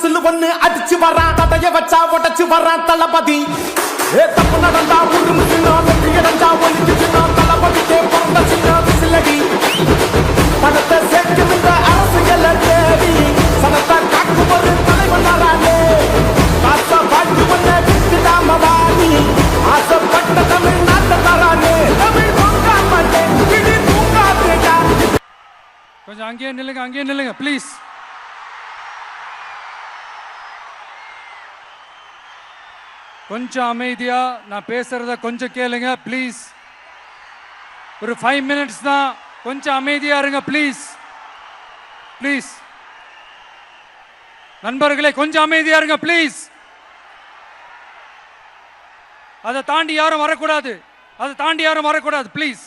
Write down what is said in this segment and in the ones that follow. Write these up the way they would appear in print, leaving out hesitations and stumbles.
Whistle ஒண்ணு அடிச்சு வரான் தடைய வச்சா உடச்சு வரான் தளபதி தப்பு நடந்தா உருமுச்சுனா வெற்றி அடைஞ்சா ஒழிச்சுனா தளபதிக்கே பிறந்த சின்ன விசிலடி பணத்தை சேர்க்கின்ற அரசியல் தேடி சனத்தை காக்கும் ஒரு தலைவன் நானே காசை வாழ்த்து ஒண்ணு விட்டுடாம வாடி ஆசைப்பட்ட தமிழ்நாட்டை தரானே தமிழ் தூங்காமட்டே கிளி தூங்காதேடா. கொஞ்சம் அங்கேயே நில்லுங்க ப்ளீஸ். கொஞ்சம் அமைதியா நான் பேசுறத கொஞ்சம் கேளுங்க ப்ளீஸ். ஒரு 5 minutes தான், கொஞ்சம் அமைதியா இருங்க ப்ளீஸ். ப்ளீஸ் நண்பர்களே, கொஞ்சம் அமைதியா இருங்க ப்ளீஸ். அதை தாண்டி யாரும் வரக்கூடாது ப்ளீஸ்.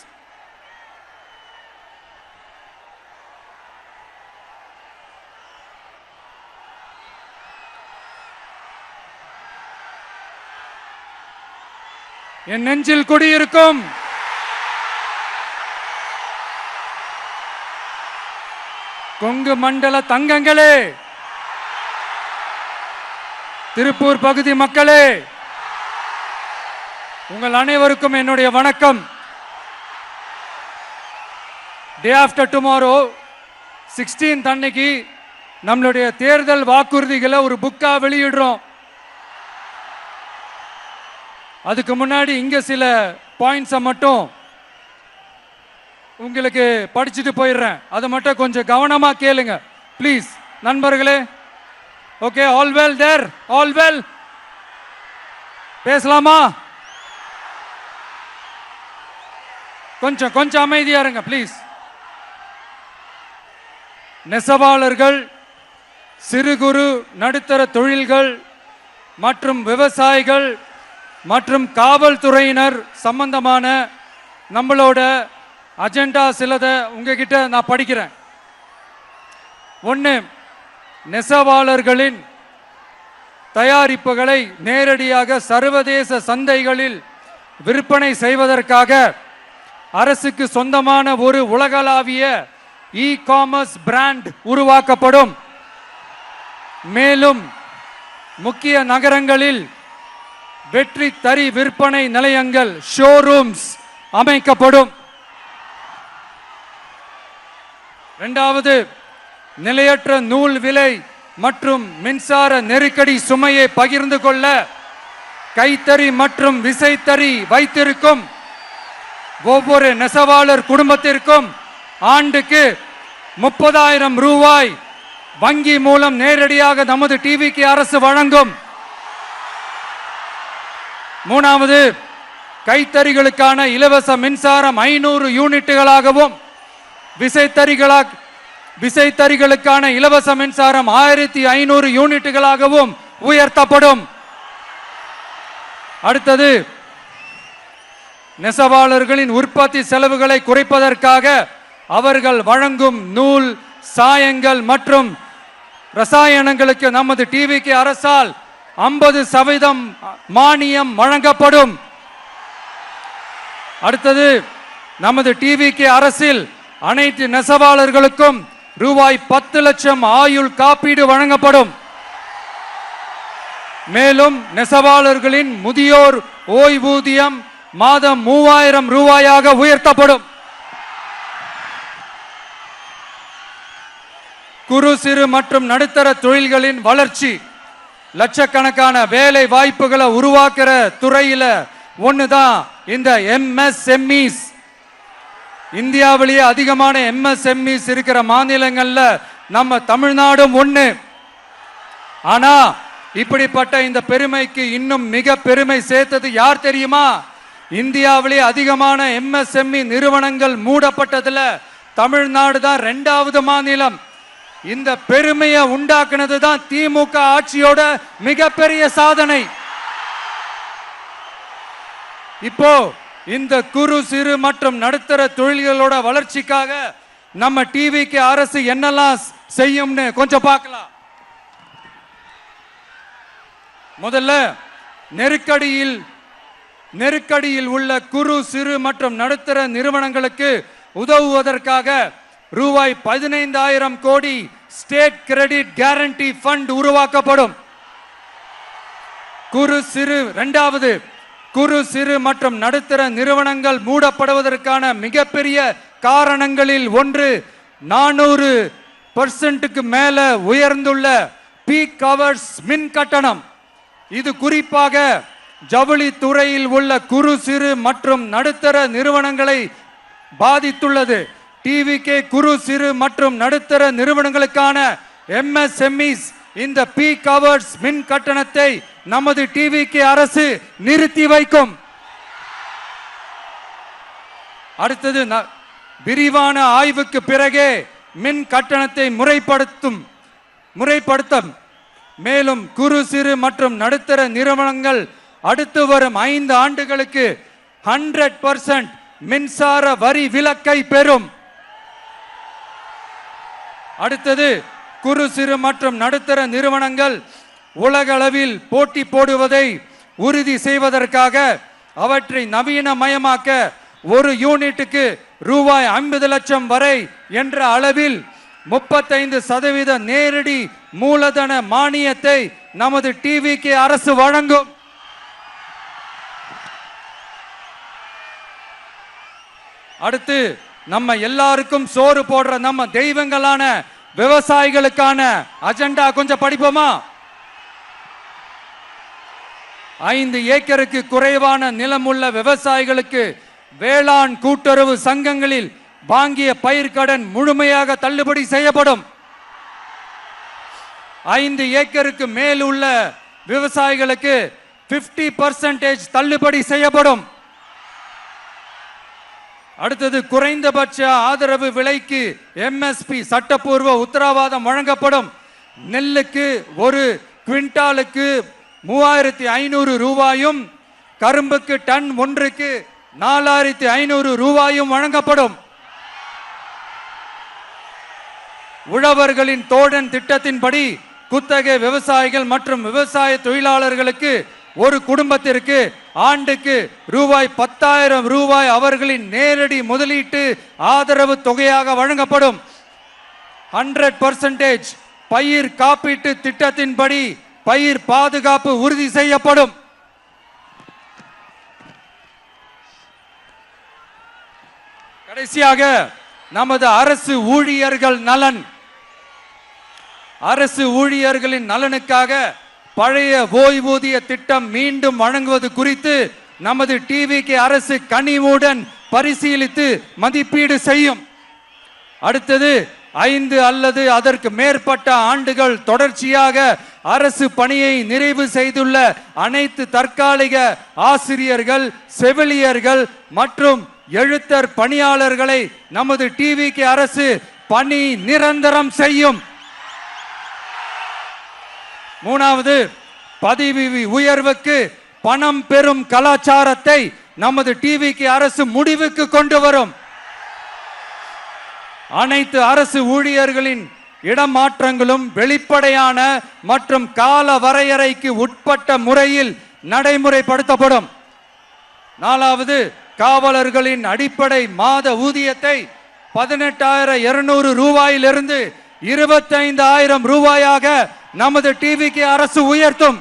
என் நெஞ்சில் குடியிருக்கும் கொங்கு மண்டல தங்கங்களே, திருப்பூர் பகுதி மக்களே, உங்கள் அனைவருக்கும் என்னுடைய வணக்கம். டே ஆஃப்டர் டுமாரோ 16th அன்னைக்கு நம்மளுடைய தேர்தல் வாக்குறுதிகளை ஒரு புக்கா வெளியிடுறோம். அதுக்கு முன்னாடி இங்க சில பாயிண்ட்ஸை மட்டும் உங்களுக்கு படிச்சுட்டு போயிடுறேன். அதை மட்டும் கொஞ்சம் கவனமா கேளுங்க ப்ளீஸ் நண்பர்களே. ஓகே, ஆல் வெல் தேர், ஆல் வெல். பேசலாமா? கொஞ்சம் அமைதியா இருங்க ப்ளீஸ். நெசவாளர்கள், சிறு குறு நடுத்தர தொழில்கள் மற்றும் விவசாயிகள் மற்றும் காவல்துறையினர் சம்பந்தமான நம்மளோட அஜெண்டா சிலதை உங்ககிட்ட நான் படிக்கிறேன். 1, நெசவாளர்களின் தயாரிப்புகளை நேரடியாக சர்வதேச சந்தைகளில் விற்பனை செய்வதற்காக அரசுக்கு சொந்தமான ஒரு உலகளாவிய இ-காமர்ஸ் பிராண்ட் உருவாக்கப்படும். மேலும் முக்கிய நகரங்களில் வெற்றி தறி விற்பனை நிலையங்கள், ஷோரூம்ஸ் அமைக்கப்படும். 2வது, நிலையற்ற நூல் விலை மற்றும் மின்சார நெருக்கடி சுமையை பகிர்ந்து கொள்ள கைத்தறி மற்றும் விசைத்தறி வைத்திருக்கும் ஒவ்வொரு நெசவாளர் குடும்பத்திற்கும் ஆண்டுக்கு 30,000 ரூபாய் வங்கி மூலம் நேரடியாக நமது டிவிக்கு அரசு வழங்கும். 3வது, கைத்தறிகளுக்கான இலவச மின்சாரம் 500 யூனிட்டுகளாகவும் விசைத்தறிகளுக்கான இலவச மின்சாரம் 1500 யூனிட்டுகளாகவும் உயர்த்தப்படும். அடுத்தது, நெசவாளர்களின் உற்பத்தி செலவுகளை குறைப்பதற்காக அவர்கள் வழங்கும் நூல், சாயங்கள் மற்றும் ரசாயனங்களுக்கு நமது டிவிக்கு அரசால் 50% மானியம் வழங்கப்படும். அடுத்தது, நமது டிவிக்கு அரசில் அனைத்து நெசவாளர்களுக்கும் ரூபாய் 10 லட்சம் ஆயுள் காப்பீடு வழங்கப்படும். மேலும் நெசவாளர்களின் முதியோர் ஓய்வூதியம் மாதம் 3000 ரூபாயாக உயர்த்தப்படும். குறு சிறு மற்றும் நடுத்தர தொழில்களின் வளர்ச்சி, லட்சக்கணக்கான வேலை வாய்ப்புகளை உருவாக்குற துறையில ஒண்ணுதான் இந்த எம்எஸ்எம்இஸ். இந்தியாவிலேயே அதிகமான எம்எஸ்எம்இஸ் இருக்கிற மாநிலங்கள்ல நம்ம தமிழ்நாடும் ஒண்ணு. ஆனா இப்படிப்பட்ட இந்த பெருமைக்கு இன்னும் மிக பெருமை சேர்த்தது யார் தெரியுமா? இந்தியாவிலேயே அதிகமான எம்எஸ்எம்இ நிறுவனங்கள் மூடப்பட்டதுல தமிழ்நாடு தான் 2வது மாநிலம். இந்த பெருமையை உண்டாக்குனது தான் திமுக ஆட்சியோட மிகப்பெரிய சாதனை. இப்போ இந்த குறு சிறு மற்றும் நடுத்தர தொழில்களோட வளர்ச்சிக்காக நம்ம டிவிக்கு அரசு என்னெல்லாம் செய்யும்னு கொஞ்சம் பார்க்கலாம். முதல்ல, நெருக்கடியில் உள்ள குறு சிறு மற்றும் நடுத்தர நிறுவனங்களுக்கு உதவுவதற்காக ரூபாய் 15,000 கோடி ஸ்டேட் கிரெடிட் கேரண்டி ஃபண்ட் உருவாக்கப்படும். இரண்டாவது, குறு சிறு மற்றும் நடுத்தர நிறுவனங்கள் மூடப்படுவதற்கான மிகப்பெரிய காரணங்களில் ஒன்று 400% மேல உயர்ந்துள்ள பீக் ஹவர்ஸ் மின் கட்டணம். இது குறிப்பாக ஜவுளி துறையில் உள்ள குறு சிறு மற்றும் நடுத்தர நிறுவனங்களை பாதித்துள்ளது. டிவிகே குறு சிறு மற்றும் நடுத்தர நிறுவனங்களுக்கான MSMEs இந்த பீக் ஹவர்ஸ் மின் கட்டணத்தை நமது டிவிகே அரசு நிறுத்தி வைக்கும். அடுத்தது, விரிவான ஆய்வுக்கு பிறகே மின் கட்டணத்தை முறைப்படுத்தும். மேலும் குறு சிறு மற்றும் நடுத்தர நிறுவனங்கள் அடுத்து வரும் 5 ஆண்டுகளுக்கு 100% மின்சார வரி விலக்கை பெறும். அடுத்தது, குறு சிறு மற்றும் நடுத்தர நிறுவனங்கள் உலகளவில் போட்டி போடுவதை உறுதி செய்வதற்காக அவற்றை நவீனமயமாக்க ஒரு யூனிட்டுக்கு ரூபாய் 50 லட்சம் வரை என்ற அளவில் 35% நேரடி மூலதன மானியத்தை நமது டிவிகே அரசு வழங்கும். அடுத்து, நம்ம எல்லாருக்கும் சோறு போடுற நம்ம தெய்வங்களான விவசாயிகளுக்கான அஜெண்டா கொஞ்சம் படிப்போமா? 5 ஏக்கருக்கு குறைவான நிலம் உள்ள விவசாயிகளுக்கு வேளாண் கூட்டுறவு சங்கங்களில் வாங்கிய பயிர்க்கடன் முழுமையாக தள்ளுபடி செய்யப்படும். 5 ஏக்கருக்கு மேல் உள்ள விவசாயிகளுக்கு 50% தள்ளுபடி செய்யப்படும். அடுத்தது, குறைந்தபட்ச ஆதரவு விலைக்கு MSP சட்டப்பூர்வ உத்தரவாதம் வழங்கப்படும். நெல்லுக்கு ஒரு குவிண்டாலுக்கு 3500 ரூபாயும் கரும்புக்கு டன் ஒன்றுக்கு 4500 ரூபாயும் வழங்கப்படும். உழவர்களின் தோழன் திட்டத்தின்படி குத்தகை விவசாயிகள் மற்றும் விவசாய தொழிலாளர்களுக்கு ஒரு குடும்பத்திற்கு ஆண்டுக்கு ரூபாய் 10,000 அவர்களின் நேரடி முதலீட்டு ஆதரவு தொகையாக வழங்கப்படும். 100% பயிர் காப்பீட்டு திட்டத்தின்படி பயிர் பாதுகாப்பு உறுதி செய்யப்படும். கடைசியாக, நமது அரசு ஊழியர்களின் நலனுக்காக பழைய ஓய்வூதிய திட்டம் மீண்டும் வழங்குவது குறித்து நமது டிவிகே அரசு கனிவுடன் பரிசீலித்து மதிப்பீடு செய்யும். அடுத்தது, 5 அல்லது அதற்கு மேற்பட்ட ஆண்டுகள் தொடர்ச்சியாக அரசு பணியை நிறைவு செய்துள்ள அனைத்து தற்காலிக ஆசிரியர்கள், செவிலியர்கள் மற்றும் எழுத்தர் பணியாளர்களை நமது டிவிகே அரசு பணி நிரந்தரம் செய்யும். 3வது, பதவி உயர்வுக்கு பணம் பெறும் கலாச்சாரத்தை நமது டிவிகே அரசு முடிவுக்கு கொண்டு வரும். அனைத்து அரசு ஊழியர்களின் இடமாற்றங்களும் வெளிப்படையான மற்றும் கால வரையறைக்கு உட்பட்ட முறையில் நடைமுறைப்படுத்தப்படும். 4வது, காவலர்களின் அடிப்படை மாத ஊதியத்தை 18,200 ரூபாயிலிருந்து 25,000 ரூபாயாக நமது டிவிகே அரசு உயர்த்தும்.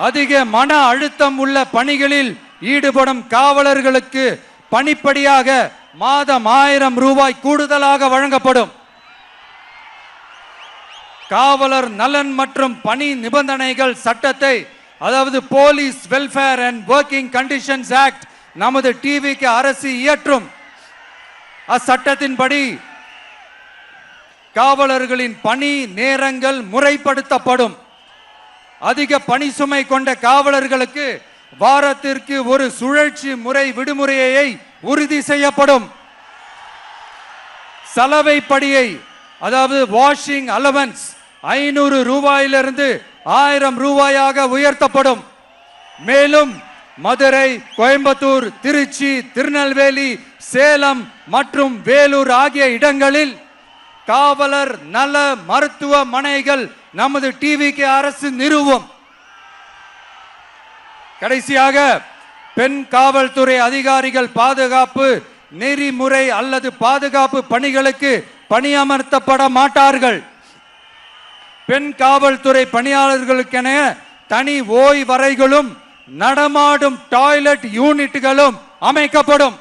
அதிக மன அழுத்தம் உள்ள பணிகளில் ஈடுபடும் காவலர்களுக்கு பணிப்படியாக மாதம் 1000 ரூபாய் கூடுதலாக வழங்கப்படும். காவலர் நலன் மற்றும் பணி நிபந்தனைகள் சட்டத்தை, அதாவது police welfare and working conditions act, நமது டிவிகே அரசு இயற்றும். அச்சட்டத்தின்படி காவலர்களின் பணி நேரங்கள் முறைப்படுத்தப்படும். அதிக பணி சுமை கொண்ட காவலர்களுக்கு வாரத்திற்கு ஒரு சுழற்சி முறை விடுமுறையை உறுதி செய்யப்படும். சலவை படியை, அதாவது வாஷிங் அலவன்ஸ் 500 ரூபாயிலிருந்து 1000 ரூபாயாக உயர்த்தப்படும். மேலும் மதுரை, கோயம்புத்தூர், திருச்சி, திருநெல்வேலி, சேலம் மற்றும் வேலூர் ஆகிய இடங்களில் காவலர் நல மருத்துவமனைகள் நமது டிவிகே அரசு நிறுவும். கடைசியாக, பெண் காவல்துறை அதிகாரிகள் பாதுகாப்பு நெறிமுறை அல்லது பாதுகாப்பு பணிகளுக்கு பணியமர்த்தப்பட மாட்டார்கள். பெண் காவல்துறை பணியாளர்களுக்கென தனி ஓய்வறைகளும் நடமாடும் டாய்லெட் யூனிட்டுகளும் அமைக்கப்படும்.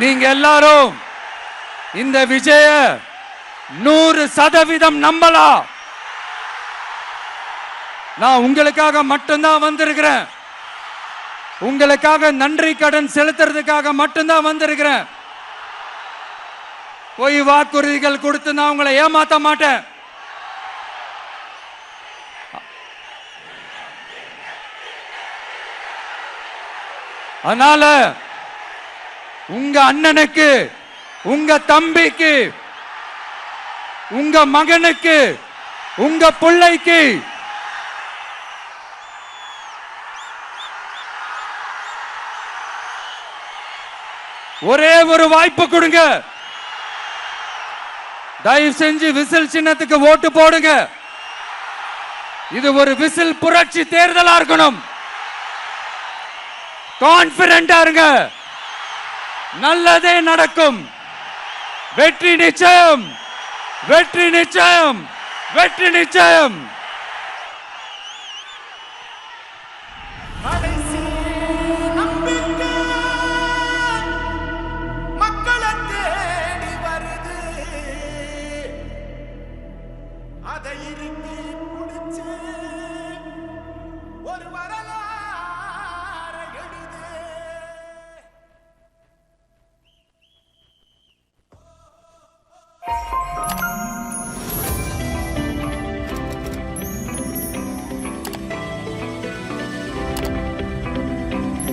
நீங்க எல்லாரும் இந்த விஜய 100% நம்பலாம். நான் உங்களுக்காக மட்டும்தான் வந்திருக்கிறேன். உங்களுக்காக நன்றி கடன் செலுத்துறதுக்காக மட்டும்தான் வந்திருக்கிறேன். பொய் வாக்குறுதிகள் கொடுத்து நான் உங்களை ஏமாத்த மாட்டேன். அதனால உங்க அண்ணனுக்கு, உங்க தம்பிக்கு, உங்க மகனுக்கு, உங்க பிள்ளைக்கு ஒரே ஒரு வாய்ப்பு கொடுங்க. தயவு செஞ்சு விசில் சின்னத்துக்கு ஓட்டு போடுங்க. இது ஒரு விசில் புரட்சி தேர்தலா இருக்கணும். கான்பிடென்டா இருங்க. நல்லதே நடக்கும். வெற்றி நிச்சயம், வெற்றி நிச்சயம், வெற்றி நிச்சயம். கடைசி நம்பிக்கை மக்களை தேடி வருது. அதை இறுக்கி பிடிச்சு